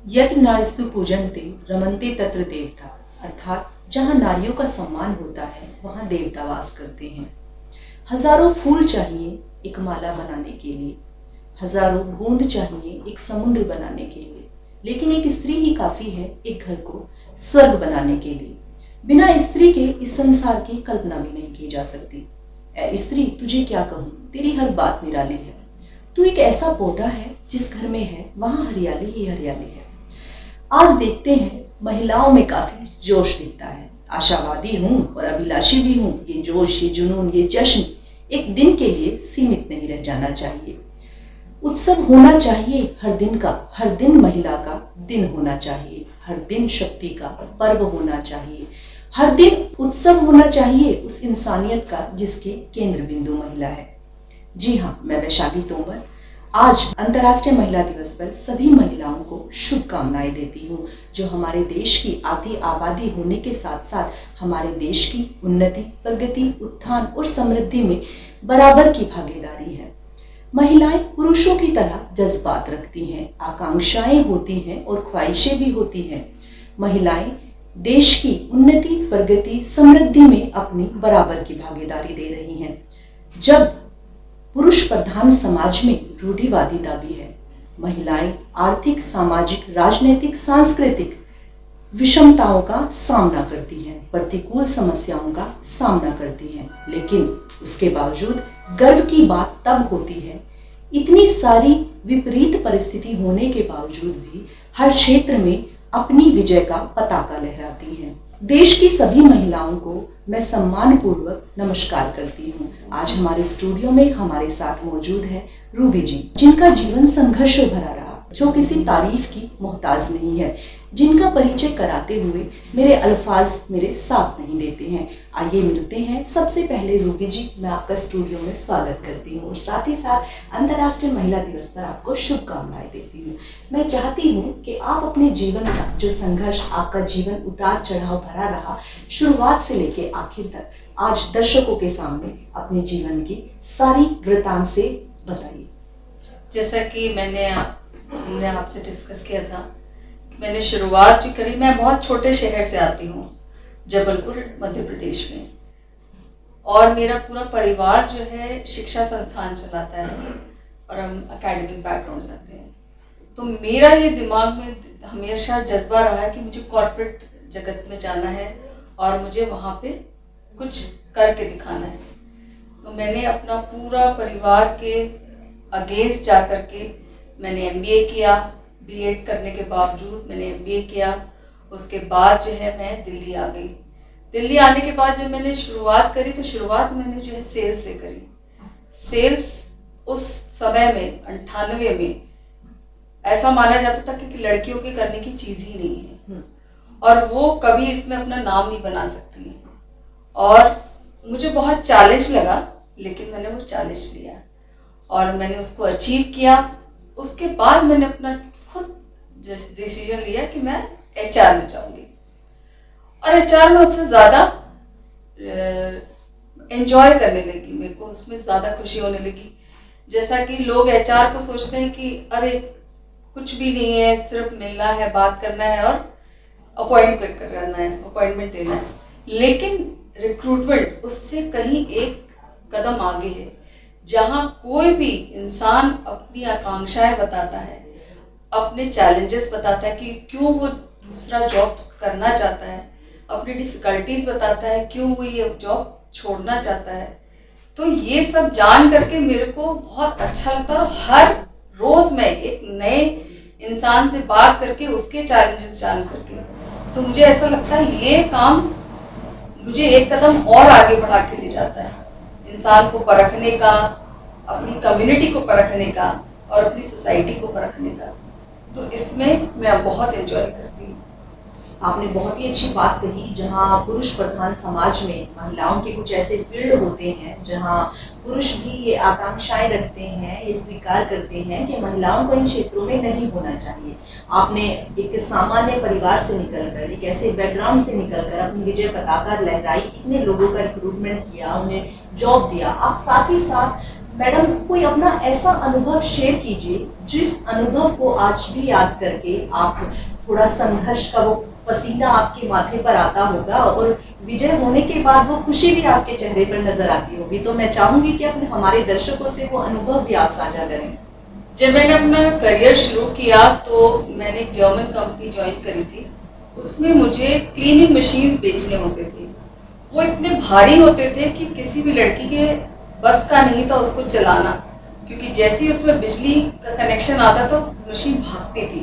यत्र नारीस्तु पूजन्ते रमन्ते तत्र देवता, अर्थात जहाँ नारियों का सम्मान होता है वहाँ देवता वास करते हैं। हजारों फूल चाहिए एक माला बनाने के लिए, हजारों बूंद चाहिए एक समुद्र बनाने के लिए, लेकिन एक स्त्री ही काफी है एक घर को स्वर्ग बनाने के लिए। बिना स्त्री के इस संसार की कल्पना भी नहीं की जा सकती। ऐ स्त्री तुझे क्या कहूँ, तेरी हर बात निराली है। तू एक ऐसा पौधा है जिस घर में है वहां हरियाली ही हरियाली है। आज देखते हैं महिलाओं में काफी जोश दिखता है। आशावादी हूँ और अभिलाषी भी हूँ। ये जोश, ये जुनून, ये जश्न एक दिन के लिए सीमित नहीं रह जाना चाहिए। उत्सव होना चाहिए हर दिन का, हर दिन महिला का दिन होना चाहिए, हर दिन शक्ति का पर्व होना चाहिए, हर दिन उत्सव होना चाहिए उस इंसानियत का जिसके केंद्र बिंदु महिला है। जी हाँ, मैं वैशाली तोमर आज अंतर्राष्ट्रीय महिला दिवस पर सभी महिलाओं को शुभकामनाएं देती हूँ, जो हमारे देश की आधी आबादी होने के साथ साथ हमारे देश की उन्नति, प्रगति, उत्थान और समृद्धि में बराबर की भागीदारी है। महिलाएं पुरुषों की तरह जज्बात रखती हैं, आकांक्षाएं होती हैं और ख्वाहिशें भी होती हैं। महिलाएं देश की उन्नति, प्रगति, समृद्धि में अपनी बराबर की भागीदारी दे रही हैं। जब पुरुष प्रधान समाज में रूढ़िवादिता भी है, महिलाएं आर्थिक, सामाजिक, राजनीतिक, सांस्कृतिक विषमताओं का सामना करती हैं, प्रतिकूल समस्याओं का सामना करती हैं, लेकिन उसके बावजूद गर्व की बात तब होती है, इतनी सारी विपरीत परिस्थिति होने के बावजूद भी हर क्षेत्र में अपनी विजय का पताका लहराती हैं। देश की सभी महिलाओं को मैं सम्मान पूर्वक नमस्कार करती हूँ। आज हमारे स्टूडियो में हमारे साथ मौजूद है रूबी जी, जिनका जीवन संघर्षों भरा रहा, जो किसी तारीफ की मोहताज नहीं है, जिनका परिचय कराते हुए मेरे अल्फाज मेरे साथ नहीं देते हैं। आइए मिलते हैं। सबसे पहले रूबी जी, मैं आपका स्टूडियो में स्वागत करती हूँ और साथ ही साथ अंतर्राष्ट्रीय महिला दिवस पर आपको शुभकामनाएं देती हूँ। मैं चाहती हूँ कि आप अपने जीवन का जो संघर्ष, आपका जीवन उतार चढ़ाव भरा रहा, शुरुआत से लेके आखिर तक, आज दर्शकों के सामने अपने जीवन की सारी वृतांत से बताइए। जैसा कि मैंने आपसे डिस्कस किया था, मैंने शुरुआत जो करी, मैं बहुत छोटे शहर से आती हूँ, जबलपुर मध्य प्रदेश में, और मेरा पूरा परिवार जो है शिक्षा संस्थान चलाता है और हम एकेडमिक बैकग्राउंड से आते हैं। तो मेरा ये दिमाग में हमेशा जज्बा रहा है कि मुझे कॉर्पोरेट जगत में जाना है और मुझे वहाँ पे कुछ करके दिखाना है। तो मैंने अपना पूरा परिवार के अगेंस्ट जा कर के मैंने MBA किया। B.Ed करने के बावजूद मैंने MBA किया। उसके बाद जो है मैं दिल्ली आ गई। दिल्ली आने के बाद जब मैंने शुरुआत करी, तो शुरुआत मैंने जो है सेल्स से करी। सेल्स उस समय में 98 में ऐसा माना जाता था कि लड़कियों के करने की चीज़ ही नहीं है और वो कभी इसमें अपना नाम नहीं बना सकती है। और मुझे बहुत चैलेंज लगा, लेकिन मैंने वो चैलेंज लिया और मैंने उसको अचीव किया। उसके बाद मैंने अपना खुद डिसीजन लिया कि मैं HR में जाऊंगी, और HR में उससे ज़्यादा एंजॉय करने लगी। मेरे को उसमें ज़्यादा खुशी होने लगी। जैसा कि लोग HR को सोचते हैं कि अरे कुछ भी नहीं है, सिर्फ मिलना है, बात करना है और अपॉइंटमेंट करना है, अपॉइंटमेंट देना है, लेकिन रिक्रूटमेंट उससे कहीं एक कदम आगे है, जहाँ कोई भी इंसान अपनी आकांक्षाएं बताता है, अपने चैलेंजेस बताता है कि क्यों वो दूसरा जॉब करना चाहता है, अपनी डिफ़िकल्टीज बताता है क्यों वो ये जॉब छोड़ना चाहता है। तो ये सब जान करके मेरे को बहुत अच्छा लगता है और हर रोज़ मैं एक नए इंसान से बात करके उसके चैलेंजेस जान करके, तो मुझे ऐसा लगता है ये काम मुझे एक कदम और आगे बढ़ा के ले जाता है, इंसान को परखने का, अपनी कम्युनिटी को परखने का और अपनी सोसाइटी को परखने का। तो इसमें मैं बहुत एंजॉय करती हूँ। आपने बहुत ही अच्छी बात कही, जहाँ पुरुष प्रधान समाज में महिलाओं के कुछ ऐसे फील्ड होते हैं जहाँ पुरुष भी ये आकांक्षाएं रखते हैं, ये स्वीकार करते हैं कि महिलाओं को इन क्षेत्रों में नहीं होना चाहिए। आपने एक सामान्य परिवार से निकलकर, एक ऐसे बैकग्राउंड से निकलकर अपनी विजय पताका लहराई, इतने लोगों का रिक्रूटमेंट किया, उन्हें जॉब दिया। आप साथ ही साथ मैडम, कोई अपना ऐसा अनुभव शेयर कीजिए जिस अनुभव को आज भी याद करके आप थोड़ा संघर्ष का वो पसीना आपके माथे पर आता होगा और विजय होने के बाद वो खुशी भी आपके चेहरे पर नजर आती होगी। तो मैं चाहूंगी कि अपने हमारे दर्शकों से वो अनुभव भी आप साझा करें। जब मैंने अपना करियर शुरू किया तो मैंने एक जर्मन कंपनी ज्वाइन करी थी। उसमें मुझे क्लीनिंग मशीन्स बेचने होते थे। वो इतने भारी होते थे कि किसी भी लड़की के बस का नहीं था उसको चलाना, क्योंकि जैसे ही उसमें बिजली का कनेक्शन आता तो मशीन भागती थी।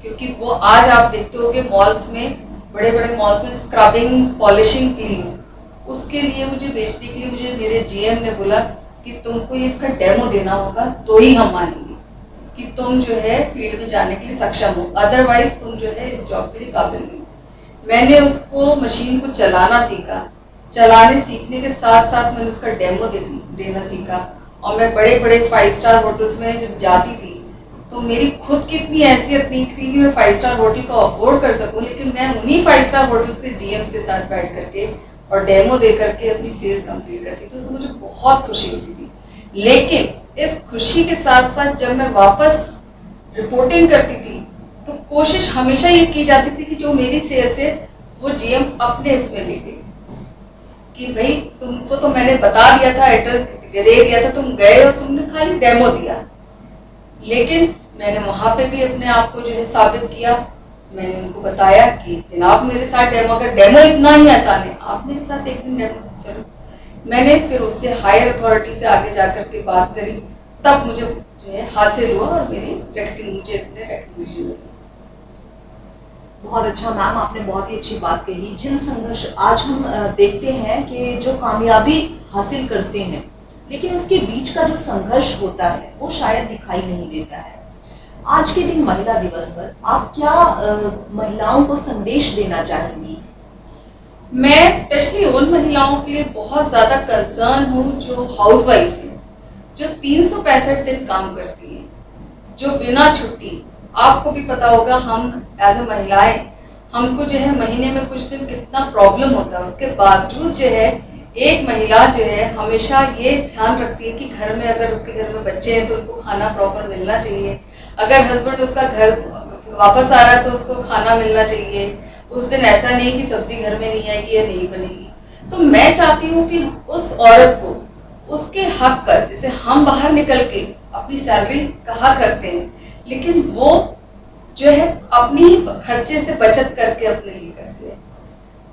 क्योंकि वो आज आप देखते होगे मॉल्स में, बड़े बड़े मॉल्स में स्क्रबिंग पॉलिशिंग के लिए, उसके लिए मुझे बेचने के लिए मुझे मेरे जीएम ने बोला कि तुमको इसका डेमो देना होगा तो ही हम मानेंगे कि तुम जो है फील्ड में जाने के लिए सक्षम हो, अदरवाइज तुम जो है इस जॉब के लिए काबिल नहीं। मैंने उसको मशीन को चलाना सीखा। चलाने सीखने के साथ साथ मैंने उसका डेमो देना सीखा। और मैं बड़े बड़े 5 स्टार होटल्स में जब जाती थी तो मेरी खुद की इतनी हैसियत नहीं थी कि मैं 5 स्टार होटल को अफोर्ड कर सकूं, लेकिन मैं उन्हीं 5 स्टार होटल्स के जीएम्स के साथ बैठ करके और डेमो दे करके अपनी सेल्स कंप्लीट करती थी। तो मुझे बहुत खुशी होती थी। लेकिन इस खुशी के साथ साथ जब मैं वापस रिपोर्टिंग करती थी तो कोशिश हमेशा ये की जाती थी कि जो मेरी सेल्स है वो जीएम अपने इसमें ले ले, कि भाई तुमको तो मैंने बता दिया था, एड्रेस दे दिया था, तुम गए और तुमने खाली डेमो दिया। लेकिन मैंने वहां पे भी अपने आप को जो है साबित किया। मैंने उनको बताया कि जनाब मेरे साथ डेमो, अगर डेमो इतना ही आसान है आप मेरे साथ एक दिन डेमो चलो। मैंने फिर उससे हायर अथॉरिटी से आगे जाकर के बात करी, तब मुझे जो है हासिल हुआ और मुझे इतने रिकग्निशन मिली। बहुत अच्छा मैम, आपने बहुत ही अच्छी बात कही। जिन संघर्ष आज हम देखते हैं कि जो कामयाबी हासिल करते हैं, लेकिन उसके बीच का जो संघर्ष होता है वो शायद दिखाई नहीं देता है। आज के दिन महिला दिवस पर आप क्या महिलाओं को संदेश देना चाहेंगी? मैं स्पेशली उन महिलाओं के लिए बहुत ज़्यादा कंसर्न हूँ जो हाउसवाइफ है, जो 365 दिन काम करती हैं, जो बिना छुट्टी, आपको भी पता होगा हम एज ए महिलाएं, हमको जो है महीने में कुछ दिन कितना प्रॉब्लम होता है, उसके बावजूद जो है एक महिला जो है हमेशा ये ध्यान रखती है कि घर में अगर उसके घर में बच्चे हैं तो उनको खाना प्रॉपर मिलना चाहिए, अगर हस्बैंड उसका घर वापस आ रहा है तो उसको खाना मिलना चाहिए, उस दिन ऐसा नहीं कि सब्जी घर में नहीं आएगी या नहीं बनेगी। तो मैं चाहती हूँ कि उस औरत को उसके हक कर, जैसे हम बाहर निकल के अपनी सैलरी कहा करते हैं, लेकिन वो जो है अपनी ही खर्चे से बचत करके अपने लिए करती है।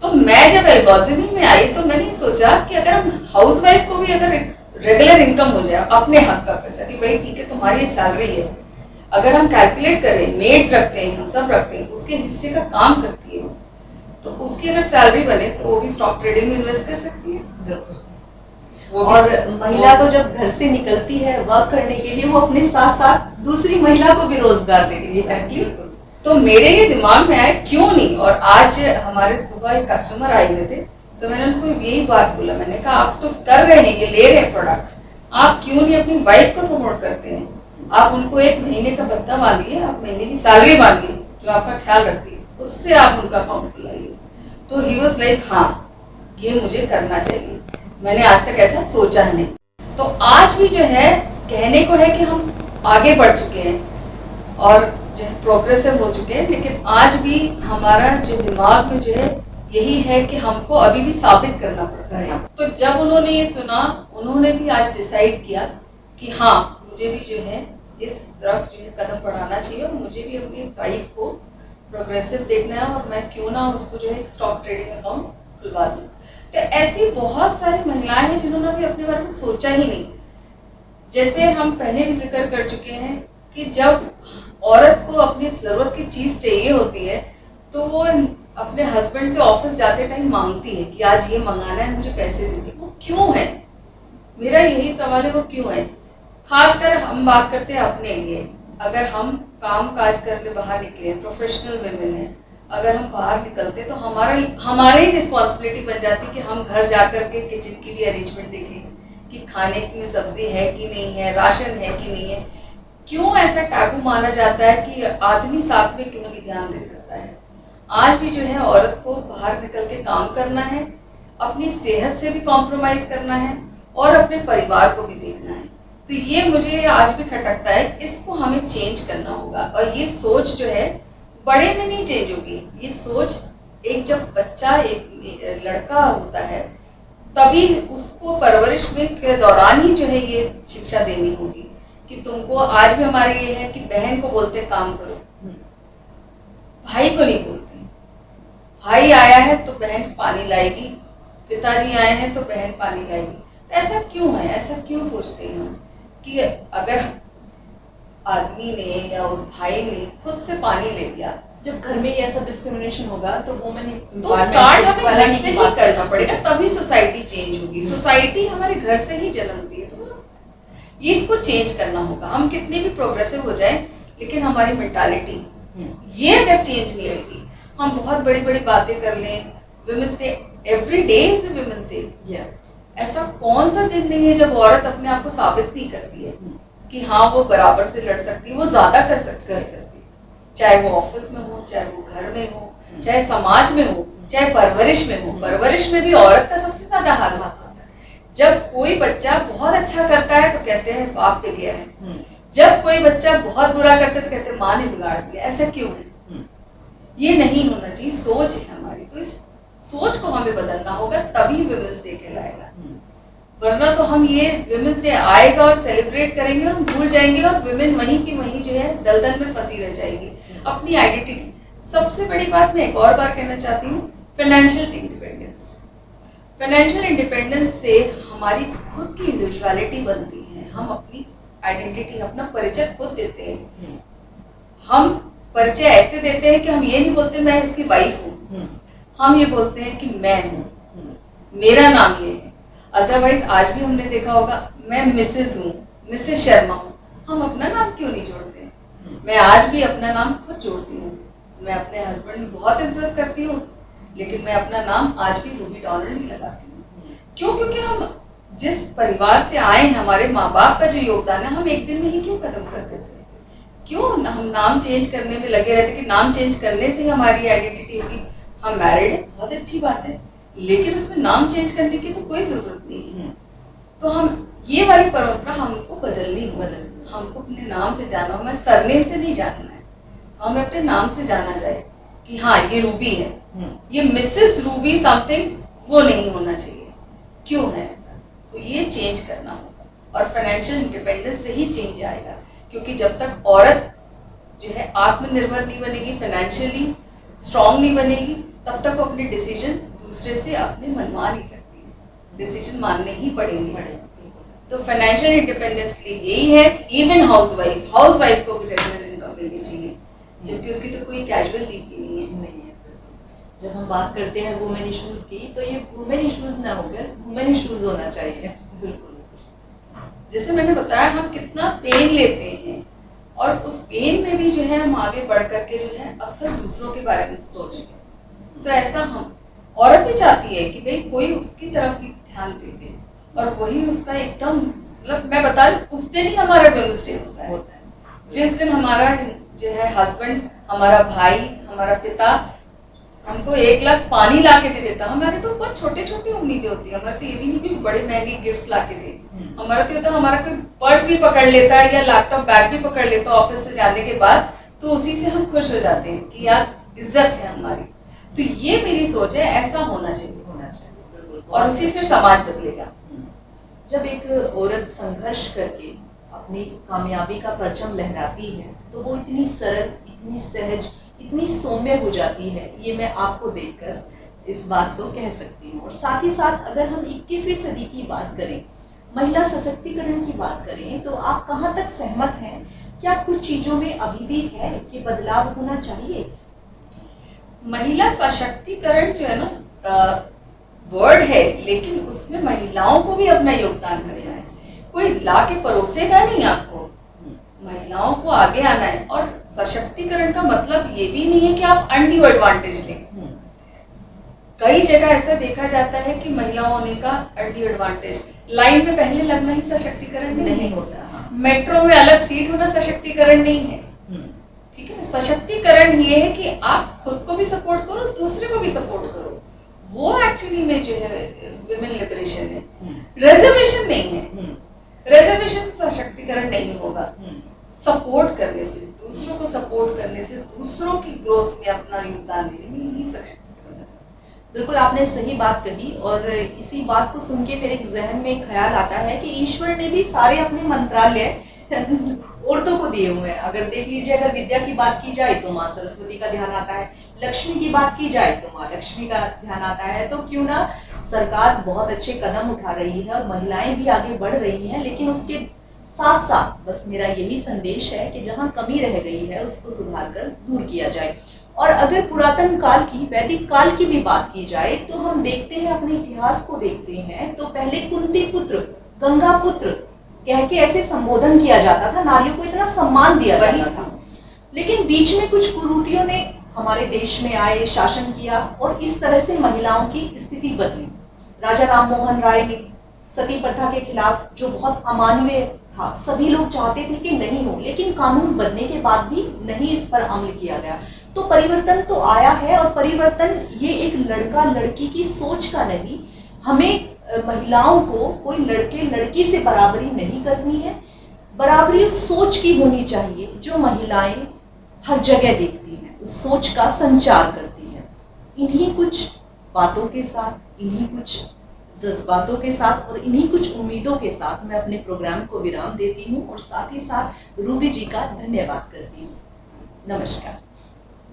तो मैं जब एल्गोजिनी में आई तो मैंने सोचा कि अगर हम हाउसवाइफ को भी अगर रेगुलर इनकम हो जाए, अपने हक का पैसा, कि भाई ठीक है तुम्हारी सैलरी है, अगर हम कैलकुलेट करें, मेड्स रखते हैं, हम सब रखते हैं, उसके हिस्से का काम करती है, तो उसकी अगर सैलरी बने तो वो भी स्टॉक ट्रेडिंग में इन्वेस्ट कर सकती है। बिल्कुल। और महिला तो जब घर से निकलती है वर्क करने के लिए, वो अपने साथ साथ दूसरी महिला को भी रोजगार देती है। तो मेरे ये दिमाग में आया क्यों नहीं, और आज हमारे सुबह एक कस्टमर आए हुए थे तो मैंने उनको यही बात बोला, मैंने कहा आप तो कर रहे हैं, ये ले रहे हैं प्रोडक्ट, आप क्यों नहीं अपनी वाइफ को प्रमोट करते हैं? आप उनको 1 महीने का भत्ता बांधिए, आप महीने की सैलरी बांधिए जो आपका ख्याल रखती है, उससे आप उनका अकाउंट खुलाइए। तो ही वाज लाइक हाँ ये मुझे करना चाहिए, मैंने आज तक ऐसा सोचा नहीं। तो आज भी जो है कहने को है कि हम आगे बढ़ चुके हैं और जो है प्रोग्रेसिव हो चुके हैं, लेकिन आज भी हमारा जो दिमाग में जो है यही है कि हमको अभी भी साबित करना पड़ता है। तो जब उन्होंने ये सुना, उन्होंने भी आज डिसाइड किया कि हाँ मुझे भी जो है इस तरफ जो है कदम बढ़ाना चाहिए और मुझे भी अपनी वाइफ को प्रोग्रेसिव देखना है और मैं क्यों ना उसको जो है एक स्टॉक ट्रेडिंग अकाउंट खुलवा दूँ। तो ऐसी बहुत सारी महिलाएं हैं जिन्होंने अभी अपने बारे में सोचा ही नहीं। जैसे हम पहले भी जिक्र कर चुके हैं कि जब औरत को अपनी ज़रूरत की चीज़ चाहिए होती है तो वो अपने हस्बैंड से ऑफिस जाते टाइम मांगती है कि आज ये मंगाना है, मुझे पैसे दीजिए। वो क्यों है? मेरा यही सवाल है, वो क्यों है? खासकर हम बात करते हैं अपने लिए, अगर हम काम काज करने बाहर निकले हैं, प्रोफेशनल वुमेन हैं, अगर हम बाहर निकलते हैं तो हमारी रिस्पॉन्सिबिलिटी बन जाती है कि हम घर जा कर के किचन की भी अरेंजमेंट देखें कि खाने में सब्जी है कि नहीं है, राशन है कि नहीं है। क्यों ऐसा टैबू माना जाता है कि आदमी साथ में क्यों नहीं ध्यान दे सकता है? आज भी जो है औरत को बाहर निकल के काम करना है, अपनी सेहत से भी कॉम्प्रोमाइज़ करना है और अपने परिवार को भी देखना है। तो ये मुझे आज भी खटकता है, इसको हमें चेंज करना होगा। और ये सोच जो है बड़े में नहीं चेंज होगी, ये सोच एक जब बच्चा एक लड़का होता है तभी उसको परवरिश में के दौरान ही जो है ये शिक्षा देनी होगी कि तुमको आज भी हमारे ये है कि बहन को बोलते काम करो, भाई को नहीं बोलते। भाई आया है तो बहन पानी लाएगी, पिताजी आए हैं तो बहन पानी लाएगी। तो ऐसा क्यों है, ऐसा क्यों सोचते हैं हम कि अगर उस आदमी ने या उस भाई ने खुद से पानी ले लिया, जब घर में ये ऐसा डिस्क्रिमिनेशन होगा तो वुमेन तो स्टार्ट हमें घर से ही करना पड़ेगा, तभी सोसाइटी चेंज होगी। सोसाइटी हमारे घर से ही जन्मती है, तो ये इसको चेंज करना होगा। हम कितने भी प्रोग्रेसिव हो जाए लेकिन हमारी मेंटालिटी ये अगर चेंज नहीं होगी, हम बहुत बड़ी बड़ी बातें कर लें, women's day, every day is a women's day. ऐसा कौन सा दिन नहीं है जब औरत अपने आप को साबित नहीं करती है कि हाँ वो बराबर से लड़ सकती है, वो ज्यादा कर सकती है। चाहे वो ऑफिस में हो, चाहे वो घर में हो, चाहे समाज में हो, चाहे परवरिश में हो। परवरिश में भी औरत का सबसे ज्यादा हाथ होता है। जब कोई बच्चा बहुत अच्छा करता है तो कहते हैं बाप पे गया है, जब कोई बच्चा बहुत बुरा करता है तो कहते हैं माँ ने बिगाड़ दिया। ऐसा क्यों है? ये नहीं होना चाहिए, सोच है हमारी। तो इस सोच को हमें बदलना होगा, तभी विमेंस डे कहलाएगा। वरना तो हम ये विमेंस डे आएगा और सेलिब्रेट करेंगे और हम भूल जाएंगे और विमेन वहीं की वहीं जो है दलदल में फंसी रह जाएगी अपनी आइडेंटिटी। सबसे बड़ी बात मैं एक और बार कहना चाहती हूँ, फाइनेंशियल इंडिपेंडेंस। फाइनेंशियल इंडिपेंडेंस से हमारी खुद की इंडिविजुअलिटी बनती है, हम अपनी आइडेंटिटी, अपना परिचय खुद देते हैं। हम परिचय ऐसे देते हैं कि हम ये नहीं बोलते मैं इसकी वाइफ हूँ, हम ये बोलते हैं कि मैं हूँ, मेरा नाम ये है। अदरवाइज आज भी हमने देखा होगा मैं मिसेज हूँ, मिसेज शर्मा हूँ, हम अपना नाम क्यों नहीं जोड़ते? मैं आज भी अपना नाम खुद जोड़ती हूँ। मैं अपने हस्बैंड की बहुत इज्जत करती हूँ, लेकिन मैं अपना नाम आज भी रूबी डॉनल्ड ही लगाती हूँ। क्यों? क्योंकि हम जिस परिवार से आए हैं, हमारे माँ बाप का जो योगदान है, हम एक दिन में ही क्यों खत्म कर देते हैं? क्यों हम नाम चेंज करने में लगे रहते कि नाम चेंज करने से ही हमारी आइडेंटिटी होगी? हम मैरिड है, बहुत अच्छी बात है, लेकिन उसमें नाम चेंज करने की तो कोई जरूरत नहीं है। तो हम ये वाली परंपरा हमको बदलनी होगी। हमको अपने नाम से जाना हो, मैं सरनेम से नहीं जानना है, तो हमें अपने नाम से जाना जाए कि हाँ ये रूबी है, ये मिसेस रूबी समथिंग वो नहीं होना चाहिए। क्यों है ऐसा? तो ये चेंज करना होगा और फाइनेंशियल इंडिपेंडेंस से ही चेंज आएगा। क्योंकि जब तक औरत जो है आत्मनिर्भर नहीं बनेगी, फाइनेंशियली स्ट्रांग नहीं बनेगी, तब तक वो अपने डिसीजन दूसरे से अपने मनवा नहीं सकती है, डिसीजन मानने ही पड़ेंगे। तो फाइनेंशियल इंडिपेंडेंस के लिए यही है कि इवन हाउसवाइफ को भी रेगुलर इनकम मिलनी चाहिए, जबकि उसकी तो कोई कैजुअल लीव भी नहीं है। जब हम बात करते हैं वुमेन इश्यूज की, तो ये वुमेन इश्यूज ना होकर वुमेन इश्यूज होना चाहिए। बिल्कुल, जैसे मैंने बताया हम कितना पेन लेते हैं और उस पेन में भी जो है हम आगे बढ़ करके जो है अक्सर दूसरों के बारे में सोचते हैं। तो ऐसा हम औरत भी चाहती है कि भाई कोई उसकी तरफ भी ध्यान दे और वही उसका एकदम, मतलब मैं बता रही उस दिन ही हमारा विमेंस डे होता है। जिस दिन हमारा जो है हस्बैंड, हमारा भाई, हमारा पिता हमको एक गिलास पानी ला के दे देता। हमारे तो बहुत छोटे छोटे उम्मीदें होती है, हमारे तो ये भी नहीं कि बड़े महंगे गिफ्ट्स ला के दे। हमारा तो होता है हमारा कोई पर्स भी पकड़ लेता है या लैपटॉप बैग भी पकड़ लेता है ऑफिस से जाने के बाद, तो उसी से हम खुश हो जाते हैं कि यार इज्जत है हमारी। तो ये मेरी सोच है, ऐसा होना चाहिए और उसी से समाज बदलेगा। जब एक औरत संघर्ष करके अपनी कामयाबी का परचम लहराती है तो वो इतनी सरल, इतनी सहज, इतनी सौम्य हो जाती है। ये मैं आपको देखकर इस बात को कह सकती हूँ। और साथ ही साथ अगर हम 21वीं सदी की बात करें, महिला सशक्तिकरण की बात करें, तो आप कहाँ तक सहमत हैं? क्या कुछ चीज़ों में अभी भी है कि बदलाव होना चाहिए? महिला सशक्तिकरण जो है ना वर्ड है, लेकिन उसमें महिलाओं को भी अपना योगदान करना है। कोई ला के परोसेगा नहीं आपको, महिलाओं को आगे आना है। और सशक्तिकरण का मतलब ये भी नहीं है कि आप अनड्यू एडवांटेज लें। कई जगह ऐसा देखा जाता है कि महिलाओं होने का अनड्यू एडवांटेज, लाइन में पहले लगना ही सशक्तिकरण नहीं होता। मेट्रो में अलग सीट होना सशक्तिकरण नहीं है। ठीक है, सशक्तिकरण ये है कि आप खुद को भी सपोर्ट करो, दूसरे को भी सपोर्ट करो। वो एक्चुअली में जो है विमेन लिबरेशन है, रिजर्वेशन नहीं है। रिजर्वेशन से सशक्तिकरण नहीं होगा, सपोर्ट करने से, दूसरों को सपोर्ट करने से, दूसरों की ग्रोथ में अपना योगदान देने में यही सशक्तिकरण है। बिल्कुल आपने सही बात कही और इसी बात को सुन के मेरे एक जहन में एक ख्याल आता है कि ईश्वर ने भी सारे अपने मंत्रालय औरतों को दिए हुए हैं। अगर देख लीजिए, अगर विद्या की बात की जाए तो माँ सरस्वती का ध्यान आता है, लक्ष्मी की बात की जाए तो माँ लक्ष्मी का ध्यान आता है। तो क्यों ना सरकार बहुत अच्छे कदम उठा रही है और महिलाएं भी आगे बढ़ रही हैं, लेकिन उसके साथ साथ बस मेरा यही संदेश है कि जहाँ कमी रह गई है उसको सुधार कर दूर किया जाए। और अगर पुरातन काल की, वैदिक काल की भी बात की जाए तो हम देखते हैं, अपने इतिहास को देखते हैं तो पहले कुंती पुत्र, गंगा पुत्र कह के ऐसे संबोधन किया जाता था, नारियों को इतना सम्मान दिया जाता था। लेकिन बीच में कुछ कुरीतियों ने हमारे देश में आए, शासन किया और इस तरह से महिलाओं की स्थिति बदली। राजा राम मोहन राय ने सती प्रथा के खिलाफ, जो बहुत अमानवीय था, सभी लोग चाहते थे कि नहीं हो, लेकिन कानून बनने के बाद भी नहीं इस पर अमल किया गया। तो परिवर्तन तो आया है और परिवर्तन ये एक लड़का लड़की की सोच का नहीं, हमें महिलाओं को कोई लड़के लड़की से बराबरी नहीं करनी है, बराबरी उस सोच की होनी चाहिए जो महिलाएं हर जगह देखती हैं, उस सोच का संचार करती हैं। इन्हीं कुछ बातों के साथ, इन्हीं कुछ जज्बातों के साथ और इन्हीं कुछ उम्मीदों के साथ मैं अपने प्रोग्राम को विराम देती हूँ और साथ ही साथ रूबी जी का धन्यवाद करती हूँ। नमस्कार।